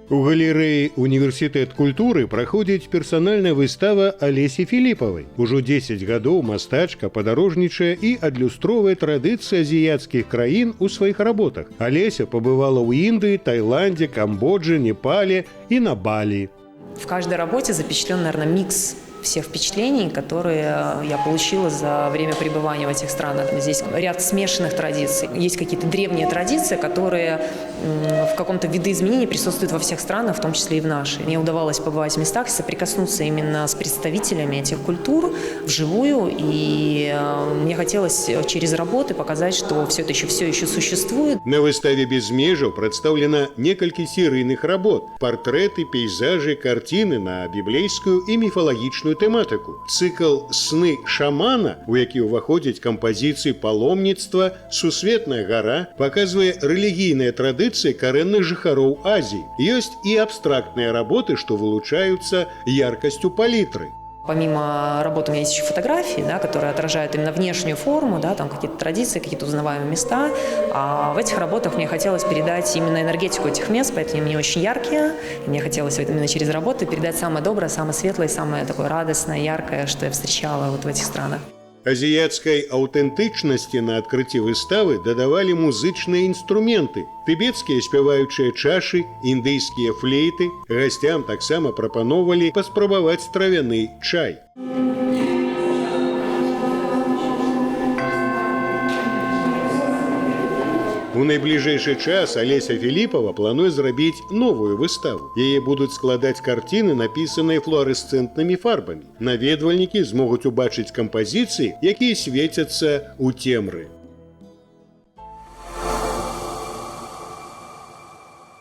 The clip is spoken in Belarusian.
У галерэі «Універсітэт культуры» праходзіць персанальная выстава Алесі Філіпавай. Ужо 10 гадоў мастачка падарожнічае і адлюстроўвае традыцыі азіяцкіх краін у сваіх работах. Алеся пабывала ў Індыі, Таиланде, Камбоджы, Непале і на Балі. В каждой работе запечатлен, наверное, микс всех впечатлений, которые я получила за время пребывания в этих странах. Здесь ряд смешанных традиций. Есть какие-то древние традиции, которые в каком-то видоизменении присутствуют во всех странах, в том числе и в нашей. Мне удавалось побывать в местах, соприкоснуться именно с представителями этих культур вживую, и мне хотелось через работы показать, что все это все еще существует. На выставе «Без межаў» прадстаўлена некалькі серыйных работ, партрэты, пейзажы, картины на біблейскую і міфалагічную тэматыку. Цыкл «Сны шамана», у які ўваходзяць кампазіцыі паломніцтва, «Сусветная гара», паказвае рэлігійныя традыцыі карэнных жыхароў Азіі. Ёсць і абстрактныя работы, што вылучаюцца яркасцю палітры. Помимо работы у меня есть еще фотографии, да, которые отражают именно внешнюю форму, да, там какие-то традиции, какие-то узнаваемые места. А в этих работах мне хотелось передать именно энергетику этих мест, поэтому они очень яркие. И мне хотелось именно через работу передать самое доброе, самое светлое, самое такое радостное, яркое, что я встречала вот в этих странах. Азіяцкай аўтэнтычнасці на адкрыцці выставы дадавалі музычныя інструменты, тыбецкія спяваючыя чашы, індыйскія флейты. Гасцям таксама прапаноўвалі паспрабаваць травяны чай. У найбліжэйшы час Алеся Філіпава плануе зрабіць новую выставу. Яе будуць складаць карціны, напісаныя флуарэсцэнтнымі фарбамі. Наведвальнікі змогуць убачыць кампазіцыі, якія свецяцца ў цемры.